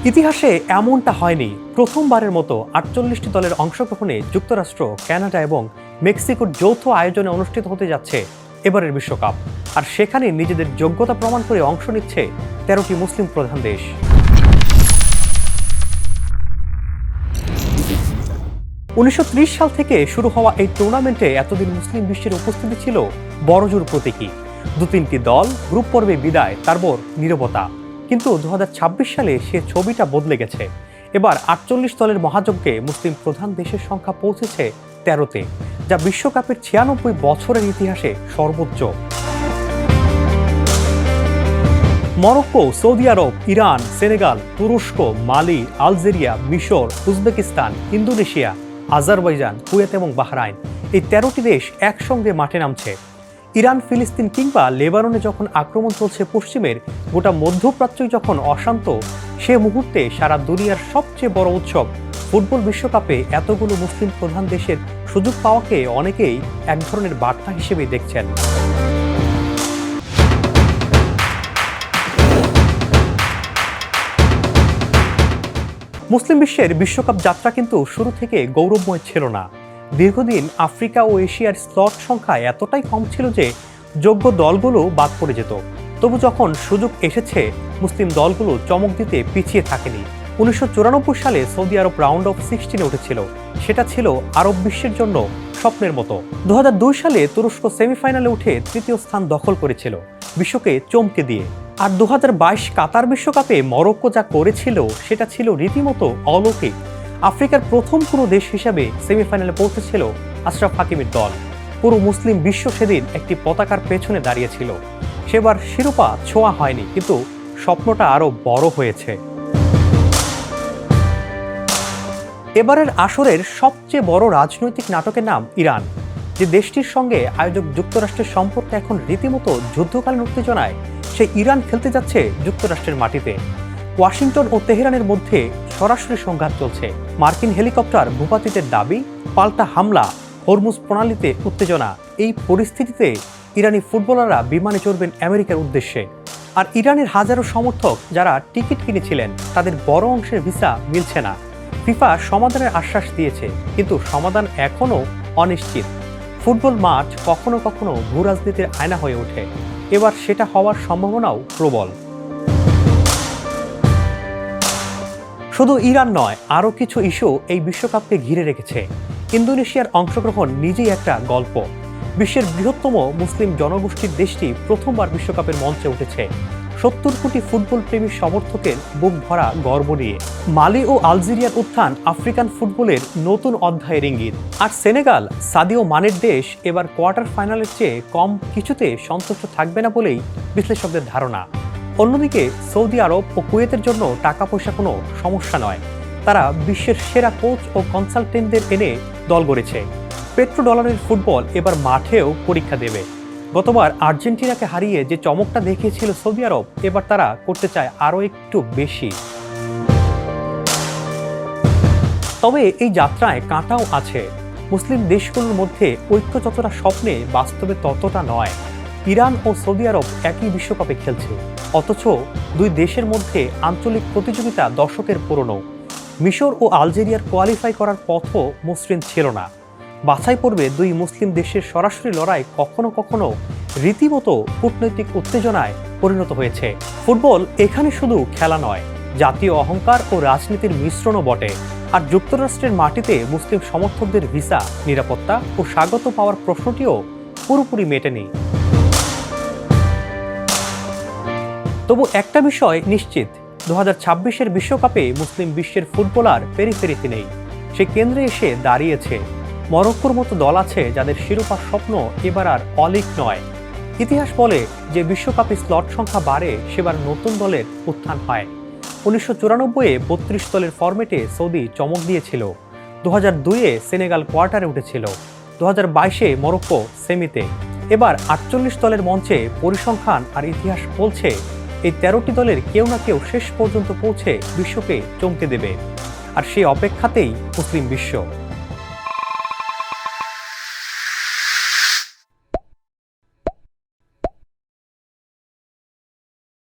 ইতিহাসে এমনটা হয়নি। প্রথমবারের মতো ৪৮টি দলের অংশগ্রহণে যুক্তরাষ্ট্র, কানাডা এবং মেক্সিকোর যৌথ আয়োজনে অনুষ্ঠিত হতে যাচ্ছে এবারের বিশ্বকাপ। আর সেখানে নিজেদের যোগ্যতা প্রমাণ করে অংশ নিচ্ছে ১৩টি মুসলিম প্রধান দেশ। ১৯৩০ সাল থেকে শুরু হওয়া এই টুর্নামেন্টে এতদিন মুসলিম বিশ্বের উপস্থিতি ছিল বড়জোর প্রতীকী। ২-৩টি দল গ্রুপ পর্বে বিদায়, তারপর নীরবতা। কিন্তু ২০২৬ সালে সে ছবিটা বদলে গেছে। এবার ৪৮ দলের মহাযজ্ঞে মুসলিম প্রধান দেশের সংখ্যা পৌঁছেছে ১৩তে, যা বিশ্বকাপের ৯৬ বছরের ইতিহাসে সর্বোচ্চ। মরক্কো, সৌদি আরব, ইরান, সেনেগাল, তুরস্ক, মালি, আলজেরিয়া, মিশর, উজবেকিস্তান, ইন্দোনেশিয়া, আজারবাইজান, কুয়েত এবং বাহরাইন, এই ১৩টি দেশ একসঙ্গে মাঠে নামছে। ইরান, ফিলিস্তিন কিংবা লেবাননে যখন আক্রমণ চলছে পশ্চিমের, গোটা মধ্যপ্রাচ্যই যখন অশান্ত, সে মুহূর্তে সারা দুনিয়ার সবচেয়ে বড় উৎসব ফুটবল বিশ্বকাপে এতগুলো মুসলিম প্রধান দেশের সুযোগ পাওয়াকে অনেকেই এক ধরনের বার্তা হিসেবেই দেখছেন। মুসলিম বিশ্বের বিশ্বকাপ যাত্রা কিন্তু শুরু থেকে গৌরবময় ছিল না। দীর্ঘদিন আফ্রিকা ও এশিয়ার স্লট সংখ্যা এতটাই কম ছিল যে যোগ্য দলগুলো বাদ পড়ে যেত। তবু যখন সুযোগ এসেছে, মুসলিম দলগুলো চমক দিতে পিছিয়ে থাকেনি। ১৯৯৪ সালে সৌদি আরব রাউন্ড অফ 16-এ উঠেছিল। সেটা ছিল আরব বিশ্বের জন্য স্বপ্নের মতো। ২০০২ সালে তুরস্ক সেমিফাইনালে উঠে তৃতীয় স্থান দখল করেছিল, বিশ্বকে চমকে দিয়ে। আর ২০২২ কাতার বিশ্বকাপে মরক্কো যা করেছিল সেটা ছিল রীতিমতো অলৌকিক। আফ্রিকার প্রথম কোনো দেশ হিসাবে সেমিফাইনালে পৌঁছেছিল আশরাফ হাকিমের দল। পুরো মুসলিম বিশ্ব সেদিন একটি পতাকার পেছনে দাঁড়িয়েছিল। সেবার শিরোপা ছোঁয়া হয়নি, কিন্তু স্বপ্নটা আরো বড় হয়েছে। এবারের আসরের সবচেয়ে বড় রাজনৈতিক নাটকের নাম ইরান। যে দেশটির সঙ্গে আয়োজক যুক্তরাষ্ট্রের সম্পর্ক এখন রীতিমতো যুদ্ধকালীন উত্তেজনায়, সে ইরান খেলতে যাচ্ছে যুক্তরাষ্ট্রের মাটিতে। ওয়াশিংটন ও তেহরানের মধ্যে সরাসরি সংঘাত চলছে। মার্কিন হেলিকপ্টার ভূপাতিতের দাবি, পাল্টা হামলা, হরমুজ প্রণালীতে উত্তেজনা। এই পরিস্থিতিতে ইরানি ফুটবলাররা বিমানে চড়বেন আমেরিকার উদ্দেশ্যে। আর ইরানের হাজারো সমর্থক যারা টিকিট কিনেছিলেন, তাদের বড় অংশের ভিসা মিলছে না। ফিফা সমাধানের আশ্বাস দিয়েছে, কিন্তু সমাধান এখনও অনিশ্চিত। ফুটবল মাঠ কখনো কখনো ভূ রাজনীতির আয়না হয়ে ওঠে। এবার সেটা হওয়ার সম্ভাবনাও প্রবল। শুধু ইরান নয়, আরও কিছু ইস্যু এই বিশ্বকাপকে ঘিরে রেখেছে। ইন্দোনেশিয়ার অংশগ্রহণ নিজেই একটা গল্প। বিশ্বের বৃহত্তম মুসলিম জনগোষ্ঠীর দেশটি প্রথমবার বিশ্বকাপের মঞ্চে উঠেছে ৭০ কোটি ফুটবল প্রেমী সমর্থকের বুক ভরা গর্ব নিয়ে। মালি ও আলজেরিয়ার উত্থান আফ্রিকান ফুটবলের নতুন অধ্যায়ের ইঙ্গিত। আর সেনেগাল, সাদিও মানের দেশ, এবার কোয়ার্টার ফাইনালের চেয়ে কম কিছুতে সন্তুষ্ট থাকবে না বলেই বিশ্লেষকদের ধারণা। অন্যদিকে সৌদি আরব ও কুয়েতের জন্য টাকা পয়সা কোনো সমস্যা নয়। তারা বিশ্বের সেরা কোচ ও কনসালটেন্টদের এনে দল গড়েছে। পেট্রো ডলারের ফুটবল এবার মাঠেও পরীক্ষা দেবে। গতবার আর্জেন্টিনাকে হারিয়ে যে চমকটা দেখিয়েছিল সৌদি আরব, এবার তারা করতে চায় আরও একটু বেশি। তবে এই যাত্রায় কাঁটাও আছে। মুসলিম দেশগুলোর মধ্যে ঐক্য যতটা স্বপ্নে, বাস্তবে ততটা নয়। ইরান ও সৌদি আরব একই বিশ্বকাপে খেলছে, অথচ দুই দেশের মধ্যে আঞ্চলিক প্রতিযোগিতা দশকের পুরনো। মিশর ও আলজেরিয়ার কোয়ালিফাই করার পথও মসৃণ ছিল না। বাছাই পর্বে দুই মুসলিম দেশের সরাসরি লড়াই কখনো কখনো রীতিমতো কূটনৈতিক উত্তেজনায় পরিণত হয়েছে। ফুটবল এখানে শুধু খেলা নয়, জাতীয় অহংকার ও রাজনীতির মিশ্রণও বটে। আর যুক্তরাষ্ট্রের মাটিতে মুসলিম সমর্থকদের ভিসা, নিরাপত্তা ও স্বাগত পাওয়ার প্রশ্নটিও পুরোপুরি মেটেনি। তবু একটা বিষয় নিশ্চিত, ২০২৬-এর বিশ্বকাপে মুসলিম বিশ্বের ফুটবলার পেরিফেরিতে নেই, সে কেন্দ্রে এসে দাঁড়িয়েছে। মরক্কোর মতো দল আছে যাদের শিরোপার স্বপ্ন এবার আর অলিক নয়। ইতিহাস বলে যে বিশ্বকাপে স্লট সংখ্যা বাড়ে, সেবার নতুন দলের উত্থান হয়। ১৯৯৪-এ ৩২ দলের ফরম্যাটে সৌদি চমক দিয়েছিল। ২০০২-এ সেনেগাল কোয়ার্টারে উঠেছিল। ২০২২-এ মরক্কো সেমিতে। এবার ৪৮ দলের মঞ্চে পরিসংখ্যান আর ইতিহাস বলছে এই ১৩টি দলের কেউ না কেউ শেষ পর্যন্ত পৌঁছে বিশ্বকে চমকে দেবে। আর সেই অপেক্ষাতেই মুসলিম বিশ্ব।